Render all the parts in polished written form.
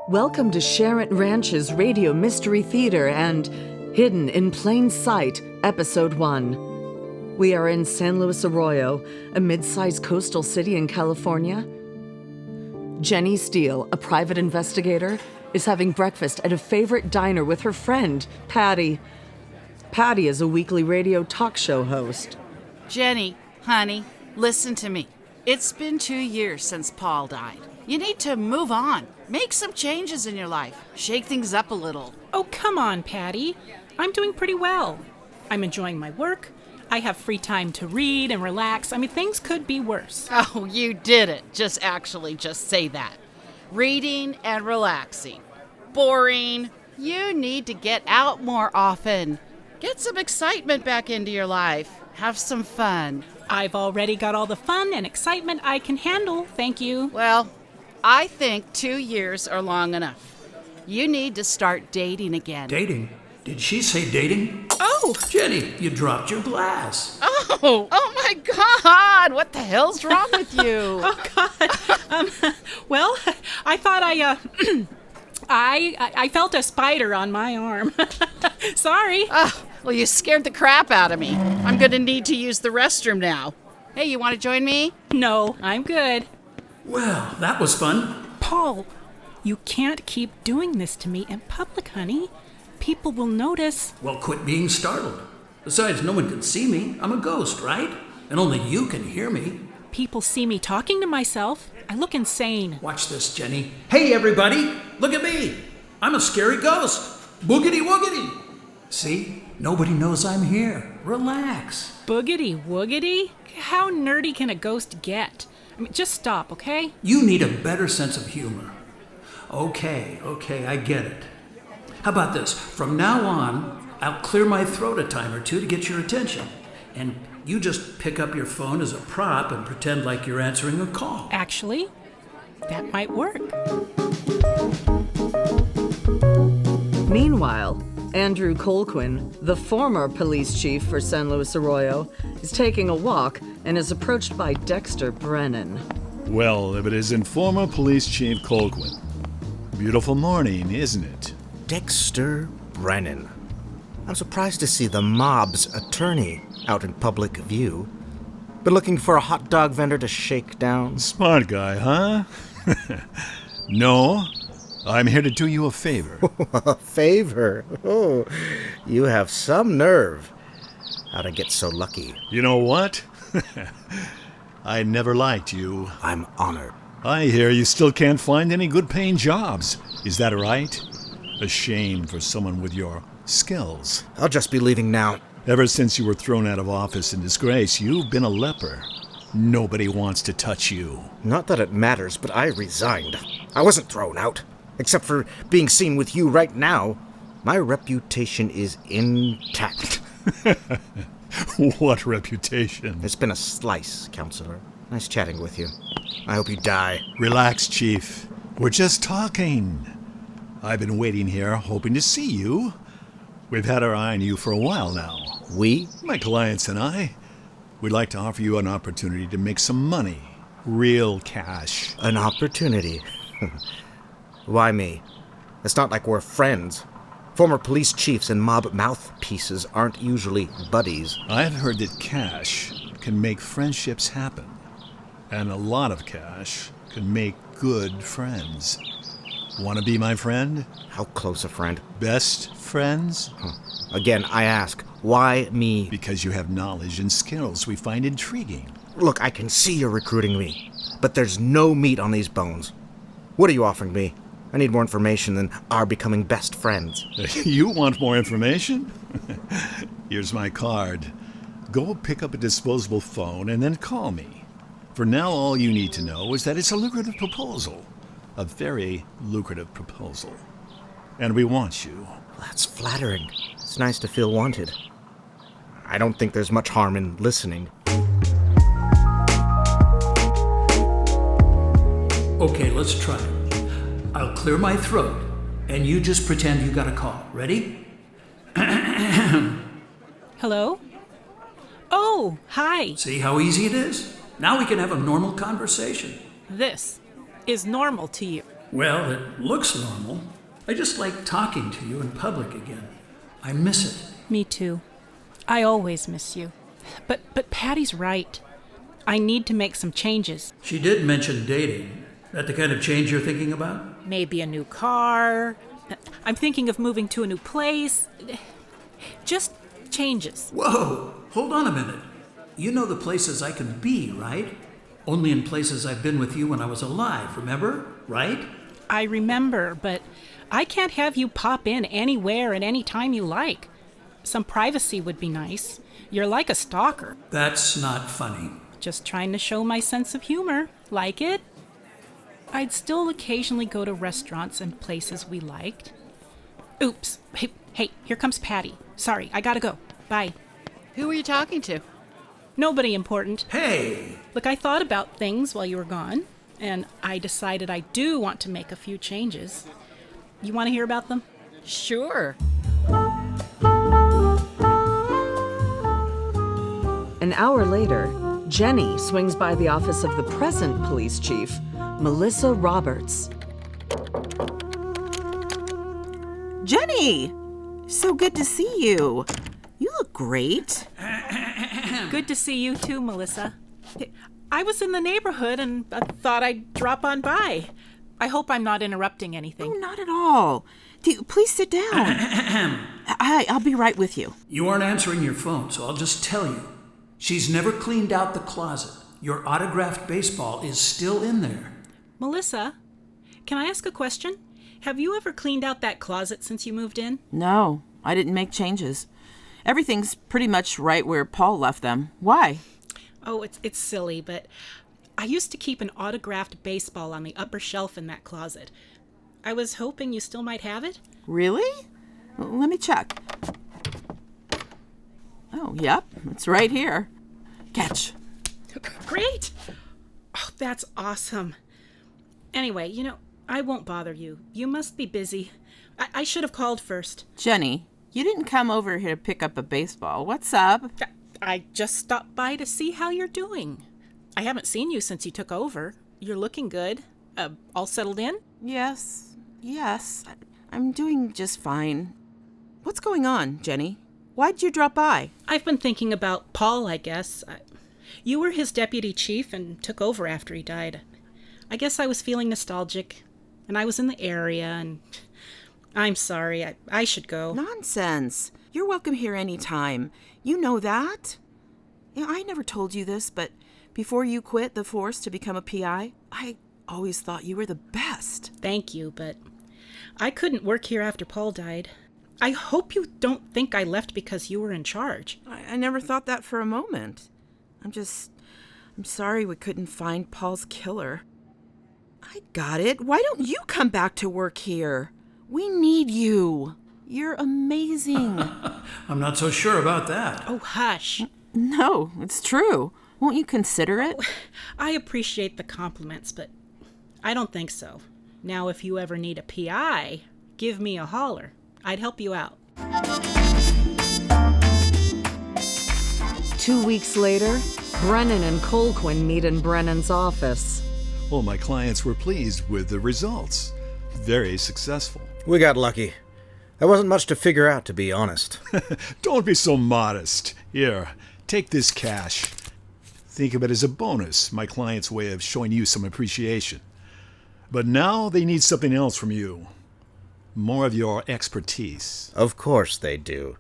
Welcome to Cherent Ranch's Radio Mystery Theater and Hidden in Plain Sight, Episode 1. We are in San Luis Arroyo, a mid-sized coastal city in California. Jenni Steele, a private investigator, is having breakfast at a favorite diner with her friend, Patti. Patti is a weekly radio talk show host. Jenni, honey, listen to me. It's been 2 years since Paul died. You need to move on. Make some changes in your life. Shake things up a little. Oh, come on, Patti. I'm doing pretty well. I'm enjoying my work. I have free time to read and relax. Things could be worse. Oh, you did it. Just say that. Reading and relaxing. Boring. You need to get out more often. Get some excitement back into your life. Have some fun. I've already got all the fun and excitement I can handle, thank you. Well, I think 2 years are long enough. You need to start dating again. Dating? Did she say dating? Oh! Jenni, you dropped your glass. Oh my God! What the hell's wrong with you? Oh, God. Well, I thought I felt a spider on my arm. Sorry. Well, you scared the crap out of me. I'm gonna need to use the restroom now. Hey, you want to join me? No, I'm good. Well, that was fun. Paul, you can't keep doing this to me in public, honey. People will notice. Well, quit being startled. Besides, no one can see me. I'm a ghost, right? And only you can hear me. People see me talking to myself. I look insane. Watch this, Jenni. Hey, everybody, look at me. I'm a scary ghost. Boogity woogity. See? Nobody knows I'm here. Relax. Boogity woogity? How nerdy can a ghost get? Just stop, okay? You need a better sense of humor. Okay, I get it. How about this? From now on, I'll clear my throat a time or two to get your attention. And you just pick up your phone as a prop and pretend like you're answering a call. Actually, that might work. Meanwhile, Andrew Colquin, the former police chief for San Luis Arroyo, is taking a walk and is approached by Dexter Brennan. Well, if it isn't former police chief Colquin. Beautiful morning, isn't it? Dexter Brennan. I'm surprised to see the mob's attorney out in public view. Been looking for a hot dog vendor to shake down? Smart guy, huh? No, I'm here to do you a favor. A favor? Oh, you have some nerve. How'd I get so lucky? You know what? I never liked you. I'm honored. I hear you still can't find any good-paying jobs. Is that right? A shame for someone with your skills. I'll just be leaving now. Ever since you were thrown out of office in disgrace, you've been a leper. Nobody wants to touch you. Not that it matters, but I resigned. I wasn't thrown out. Except for being seen with you right now. My reputation is intact. What reputation? It's been a slice, Counselor. Nice chatting with you. I hope you die. Relax, Chief. We're just talking. I've been waiting here, hoping to see you. We've had our eye on you for a while now. We? My clients and I. We'd like to offer you an opportunity to make some money. Real cash. An opportunity? Why me? It's not like we're friends. Former police chiefs and mob mouthpieces aren't usually buddies. I've heard that cash can make friendships happen. And a lot of cash can make good friends. Want to be my friend? How close a friend? Best friends? Again, I ask, why me? Because you have knowledge and skills we find intriguing. Look, I can see you're recruiting me, but there's no meat on these bones. What are you offering me? I need more information than our becoming best friends. You want more information? Here's my card. Go pick up a disposable phone and then call me. For now, all you need to know is that it's a lucrative proposal. A very lucrative proposal. And we want you. That's flattering. It's nice to feel wanted. I don't think there's much harm in listening. Okay, let's try it. I'll clear my throat, and you just pretend you got a call. Ready? Hello? Oh, hi. See how easy it is? Now we can have a normal conversation. This is normal to you. Well, it looks normal. I just like talking to you in public again. I miss it. Me too. I always miss you. But Patti's right. I need to make some changes. She did mention dating. That the kind of change you're thinking about? Maybe a new car. I'm thinking of moving to a new place. Just changes. Whoa! Hold on a minute. You know the places I can be, right? Only in places I've been with you when I was alive, remember? Right? I remember, but I can't have you pop in anywhere at any time you like. Some privacy would be nice. You're like a stalker. That's not funny. Just trying to show my sense of humor. Like it? I'd still occasionally go to restaurants and places we liked. Oops. Hey, here comes Patti. Sorry, I gotta go. Bye. Who are you talking to? Nobody important. Hey! Look, I thought about things while you were gone, and I decided I do want to make a few changes. You want to hear about them? Sure. An hour later, Jenni swings by the office of the present police chief, Melissa Roberts. Jenni! So good to see you. You look great. Good to see you too, Melissa. I was in the neighborhood and I thought I'd drop on by. I hope I'm not interrupting anything. Oh, not at all. Please sit down. I'll be right with you. You aren't answering your phone, so I'll just tell you. She's never cleaned out the closet. Your autographed baseball is still in there. Melissa, can I ask a question? Have you ever cleaned out that closet since you moved in? No, I didn't make changes. Everything's pretty much right where Paul left them. Why? Oh, it's silly, but I used to keep an autographed baseball on the upper shelf in that closet. I was hoping you still might have it. Really? Let me check. Oh, yep, it's right here. Catch. Great! Oh, that's awesome. Anyway, I won't bother you. You must be busy. I should have called first. Jenni, you didn't come over here to pick up a baseball. What's up? I just stopped by to see how you're doing. I haven't seen you since you took over. You're looking good. All settled in? Yes. I'm doing just fine. What's going on, Jenni? Why'd you drop by? I've been thinking about Paul, I guess. You were his deputy chief and took over after he died. I guess I was feeling nostalgic, and I was in the area, and I'm sorry. I should go. Nonsense. You're welcome here anytime. You know that. I never told you this, but before you quit the force to become a PI, I always thought you were the best. Thank you, but I couldn't work here after Paul died. I hope you don't think I left because you were in charge. I never thought that for a moment. I'm sorry we couldn't find Paul's killer. I got it. Why don't you come back to work here? We need you. You're amazing. I'm not so sure about that. Oh, hush. No, it's true. Won't you consider it? I appreciate the compliments, but I don't think so. Now, if you ever need a PI, give me a holler. I'd help you out. 2 weeks later, Brennan and Colquin meet in Brennan's office. Well, my clients were pleased with the results. Very successful. We got lucky. There wasn't much to figure out, to be honest. Don't be so modest. Here, take this cash. Think of it as a bonus, my client's way of showing you some appreciation. But now they need something else from you. More of your expertise. Of course they do.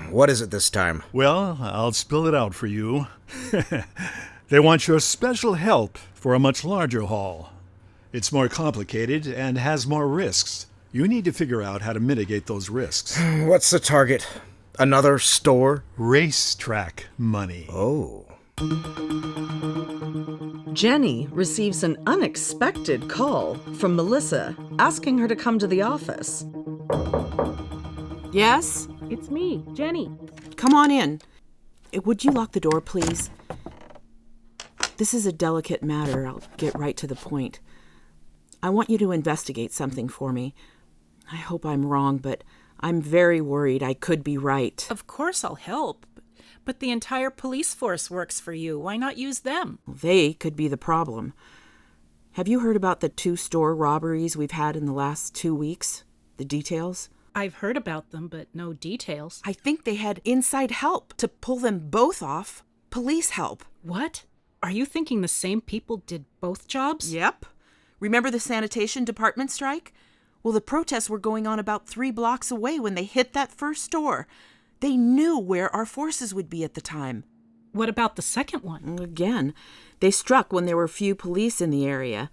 What is it this time? Well, I'll spill it out for you. They want your special help for a much larger haul. It's more complicated and has more risks. You need to figure out how to mitigate those risks. What's the target? Another store? Racetrack money. Oh. Jenni receives an unexpected call from Melissa asking her to come to the office. Yes? It's me, Jenni. Come on in. Would you lock the door, please? This is a delicate matter. I'll get right to the point. I want you to investigate something for me. I hope I'm wrong, but I'm very worried I could be right. Of course I'll help. But the entire police force works for you. Why not use them? They could be the problem. Have you heard about the 2 store robberies we've had in the last 2 weeks? The details? I've heard about them, but no details. I think they had inside help to pull them both off. Police help. What? Are you thinking the same people did both jobs? Yep. Remember the sanitation department strike? Well, the protests were going on about 3 blocks away when they hit that first store. They knew where our forces would be at the time. What about the second one? Again, they struck when there were few police in the area.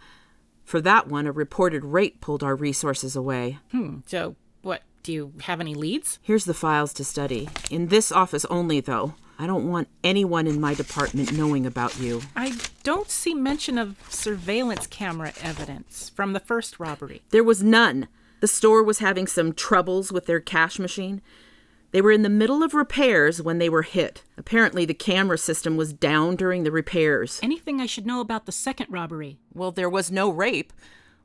For that one, a reported rape pulled our resources away. So, what, do you have any leads? Here's the files to study. In this office only, though. I don't want anyone in my department knowing about you. I don't see mention of surveillance camera evidence from the first robbery. There was none. The store was having some troubles with their cash machine. They were in the middle of repairs when they were hit. Apparently, the camera system was down during the repairs. Anything I should know about the second robbery? Well, there was no rape.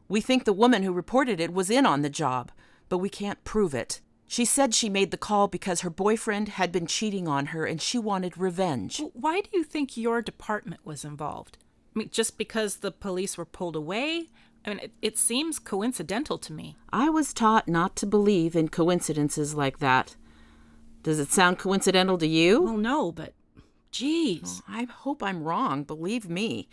We think the woman who reported it was in on the job, but we can't prove it. She said she made the call because her boyfriend had been cheating on her and she wanted revenge. Well, why do you think your department was involved? I mean, just because the police were pulled away? I mean, it seems coincidental to me. I was taught not to believe in coincidences like that. Does it sound coincidental to you? Well, no, but geez. I hope I'm wrong, believe me.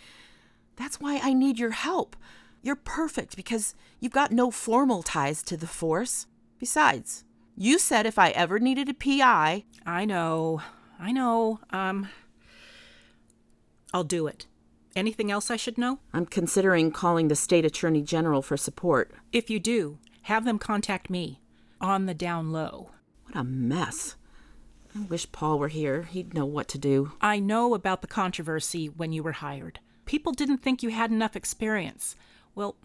That's why I need your help. You're perfect because you've got no formal ties to the force. Besides, you said if I ever needed a PI... I know. I'll do it. Anything else I should know? I'm considering calling the state attorney general for support. If you do, have them contact me. On the down low. What a mess. I wish Paul were here. He'd know what to do. I know about the controversy when you were hired. People didn't think you had enough experience. Well,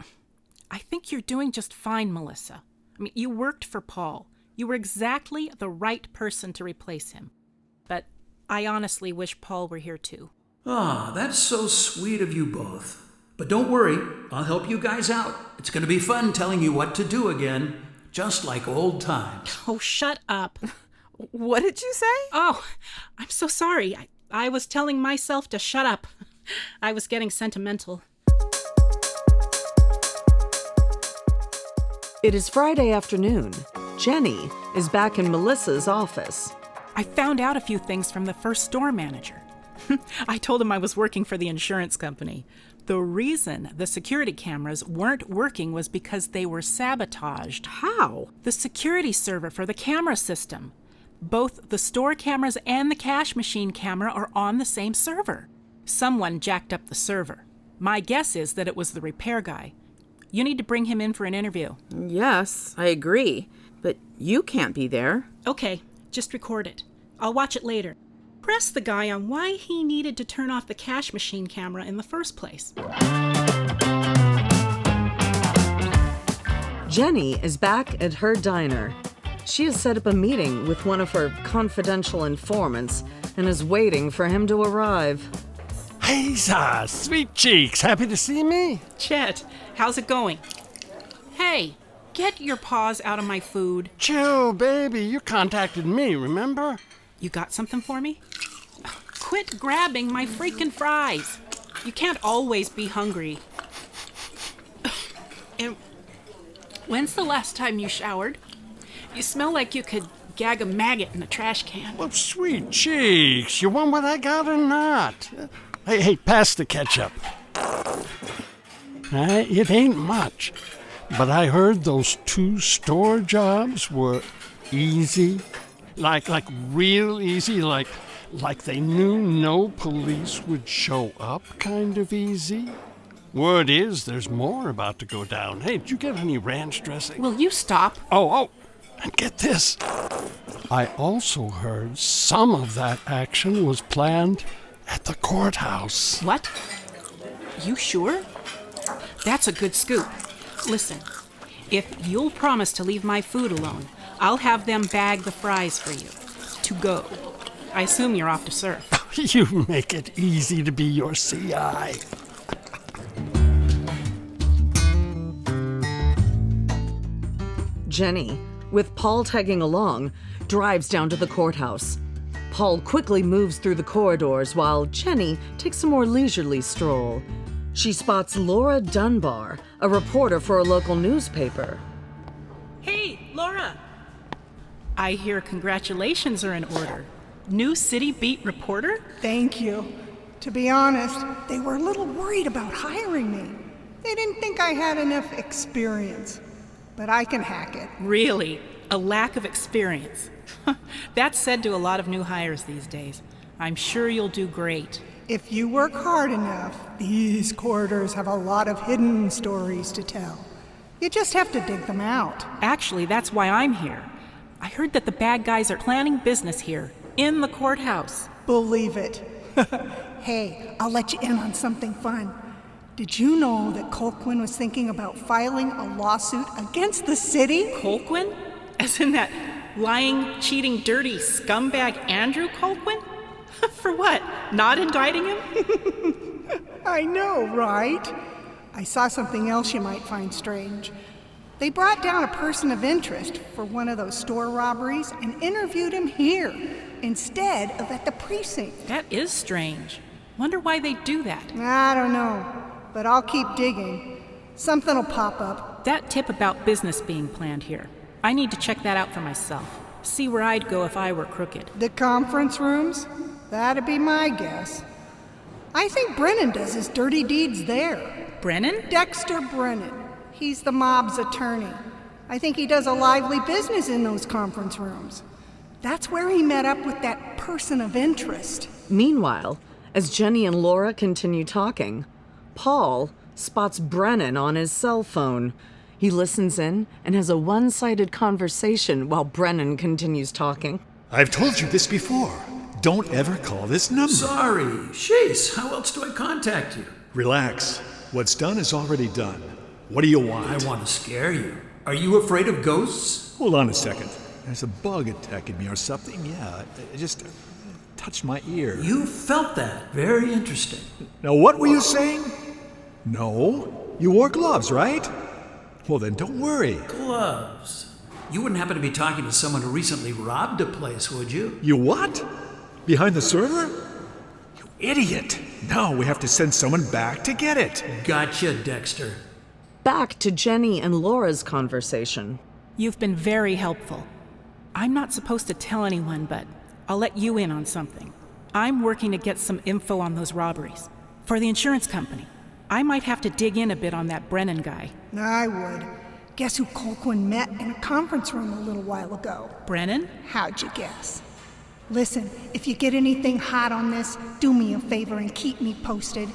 I think you're doing just fine, Melissa. I mean, you worked for Paul. You were exactly the right person to replace him. But I honestly wish Paul were here too. That's so sweet of you both. But don't worry, I'll help you guys out. It's going to be fun telling you what to do again, just like old times. Oh, shut up. What did you say? Oh, I'm so sorry. I was telling myself to shut up. I was getting sentimental. It is Friday afternoon. Jenni is back in Melissa's office. I found out a few things from the first store manager. I told him I was working for the insurance company. The reason the security cameras weren't working was because they were sabotaged. How? The security server for the camera system. Both the store cameras and the cash machine camera are on the same server. Someone jacked up the server. My guess is that it was the repair guy. You need to bring him in for an interview. Yes, I agree. But you can't be there. Okay, just record it. I'll watch it later. Press the guy on why he needed to turn off the cash machine camera in the first place. Jenni is back at her diner. She has set up a meeting with one of her confidential informants and is waiting for him to arrive. Hey, sweet cheeks. Happy to see me? Chet, how's it going? Hey, get your paws out of my food. Chill, baby. You contacted me, remember? You got something for me? Quit grabbing my freaking fries. You can't always be hungry. And when's the last time you showered? You smell like you could gag a maggot in a trash can. Well, sweet cheeks. You want what I got or not? Hey, pass the ketchup. It ain't much, but I heard those 2 store jobs were easy. Like real easy, like they knew no police would show up kind of easy. Word is there's more about to go down. Hey, did you get any ranch dressing? Will you stop? Oh, and get this. I also heard some of that action was planned at the courthouse. What? You sure? That's a good scoop. Listen, if you'll promise to leave my food alone, I'll have them bag the fries for you. To go. I assume you're off to serve. You make it easy to be your CI. Jenni, with Paul tagging along, drives down to the courthouse. Paul quickly moves through the corridors while Jenni takes a more leisurely stroll. She spots Laura Dunbar, a reporter for a local newspaper. Hey, Laura! I hear congratulations are in order. New city beat reporter? Thank you. To be honest, they were a little worried about hiring me. They didn't think I had enough experience. But I can hack it. Really? A lack of experience? That's said to a lot of new hires these days. I'm sure you'll do great. If you work hard enough, these corridors have a lot of hidden stories to tell. You just have to dig them out. Actually, that's why I'm here. I heard that the bad guys are planning business here, in the courthouse. Believe it. Hey, I'll let you in on something fun. Did you know that Colquin was thinking about filing a lawsuit against the city? Colquin? As in that lying, cheating, dirty scumbag Andrew Colquin? For what? Not indicting him? I know, right? I saw something else you might find strange. They brought down a person of interest for one of those store robberies and interviewed him here, instead of at the precinct. That is strange. Wonder why they do that. I don't know, but I'll keep digging. Something will pop up. That tip about business being planned here. I need to check that out for myself. See where I'd go if I were crooked. The conference rooms? That'd be my guess. I think Brennan does his dirty deeds there. Brennan? Dexter Brennan. He's the mob's attorney. I think he does a lively business in those conference rooms. That's where he met up with that person of interest. Meanwhile, as Jenni and Laura continue talking, Paul spots Brennan on his cell phone. He listens in and has a one-sided conversation while Brennan continues talking. I've told you this before. Don't ever call this number. Sorry. Sheesh, how else do I contact you? Relax. What's done is already done. What do you want? I want to scare you. Are you afraid of ghosts? Hold on a second. There's a bug attacking me or something. Yeah, it just touched my ear. You felt that. Very interesting. Now, what were you saying? No? You wore gloves, right? Well, then don't worry. Gloves. You wouldn't happen to be talking to someone who recently robbed a place, would you? You what? Behind the server? You idiot. No, we have to send someone back to get it. Gotcha, Dexter. Back to Jenni and Laura's conversation. You've been very helpful. I'm not supposed to tell anyone, but I'll let you in on something. I'm working to get some info on those robberies. For the insurance company. I might have to dig in a bit on that Brennan guy. I would. Guess who Colquin met in a conference room a little while ago? Brennan? How'd you guess? Listen, if you get anything hot on this, do me a favor and keep me posted.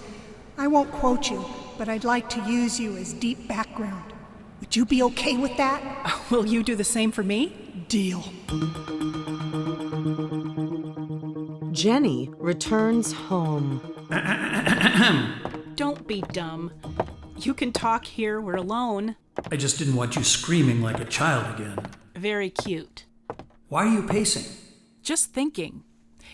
I won't quote you, but I'd like to use you as deep background. Would you be okay with that? Will you do the same for me? Deal. Jenni returns home. Don't be dumb. You can talk here, we're alone. I just didn't want you screaming like a child again. Very cute. Why are you pacing? Just thinking.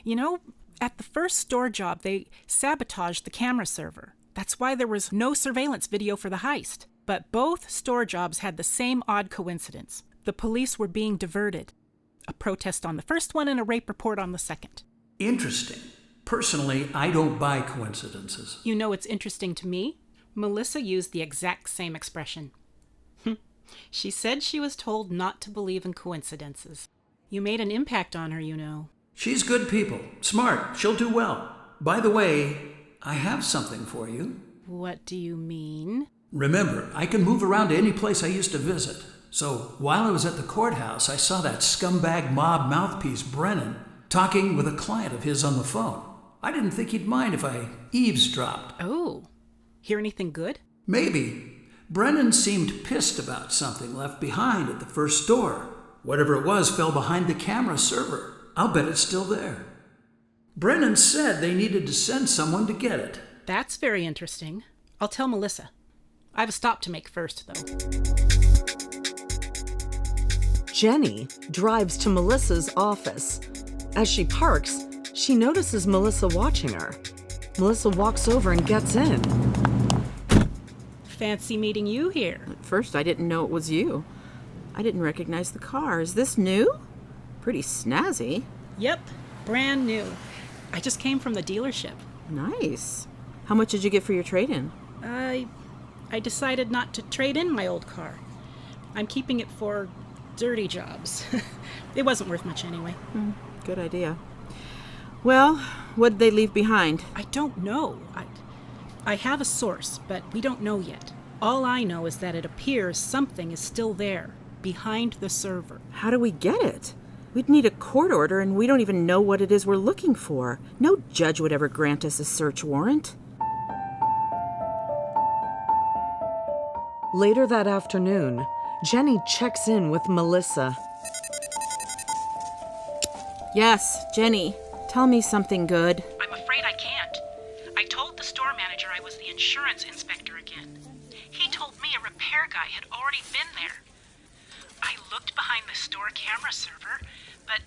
You know, at the first store job, they sabotaged the camera server. That's why there was no surveillance video for the heist. But both store jobs had the same odd coincidence. The police were being diverted. A protest on the first one and a rape report on the second. Interesting. Personally, I don't buy coincidences. You know what's interesting to me? Melissa used the exact same expression. She said she was told not to believe in coincidences. You made an impact on her, you know. She's good people. Smart. She'll do well. By the way, I have something for you. What do you mean? Remember, I can move around to any place I used to visit. So while I was at the courthouse, I saw that scumbag mob mouthpiece, Brennan, talking with a client of his on the phone. I didn't think he'd mind if I eavesdropped. Oh. Hear anything good? Maybe. Brennan seemed pissed about something left behind at the first store. Whatever it was fell behind the camera server. I'll bet it's still there. Brennan said they needed to send someone to get it. That's very interesting. I'll tell Melissa. I have a stop to make first, though. Jenni drives to Melissa's office. As she parks, she notices Melissa watching her. Melissa walks over and gets in. Fancy meeting you here. At first, I didn't know it was you. I didn't recognize the car. Is this new? Pretty snazzy. Yep, brand new. I just came from the dealership. Nice. How much did you get for your trade-in? I decided not to trade in my old car. I'm keeping it for dirty jobs. It wasn't worth much anyway. Good idea. Well, what'd they leave behind? I don't know. I have a source, but we don't know yet. All I know is that it appears something is still there, behind the server. How do we get it? We'd need a court order, and we don't even know what it is we're looking for. No judge would ever grant us a search warrant. Later that afternoon, Jenni checks in with Melissa. Yes, Jenni. Tell me something good. I'm afraid I can't. I told the store manager I was the insurance inspector again. He told me a repair guy had already been there. I looked behind the store camera server, but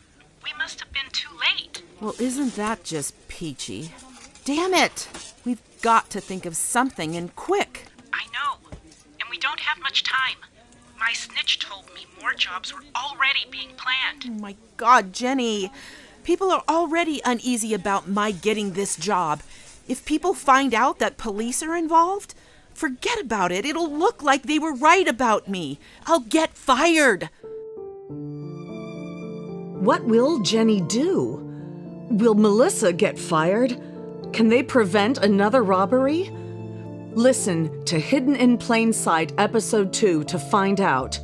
we must have been too late. Well, isn't that just peachy? Damn it! We've got to think of something, and quick. I know, and we don't have much time. My snitch told me more jobs were already being planned. Oh my God, Jenni. People are already uneasy about my getting this job. If people find out that police are involved, forget about it. It'll look like they were right about me. I'll get fired. What will Jenni do? Will Melissa get fired? Can they prevent another robbery? Listen to Hidden in Plain Sight Episode 2 to find out.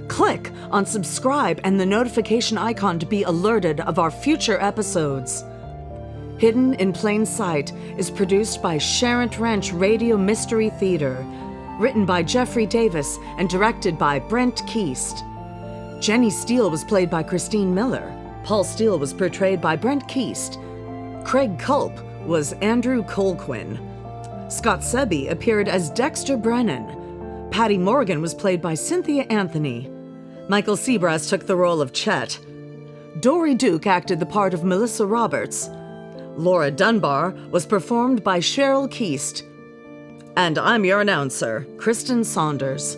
Click on subscribe and the notification icon to be alerted of our future episodes. Hidden in Plain Sight is produced by Cherent Radio Mystery Theater, written by Jeffrey Davis and directed by Brent Keast. Jenni Steele was played by Christine Miller. Paul Steele was portrayed by Brent Keast. Craig Culp was Andrew Colquin. Scott Sebby appeared as Dexter Brennan. Patti Morgan was played by Cynthia Anthony. Michael Siebrass took the role of Chet. Dori Duke acted the part of Melissa Roberts. Laura Dunbar was performed by Cheryl Keast. And I'm your announcer, Kristen Saunders.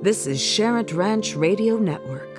This is Cherent Radio Network.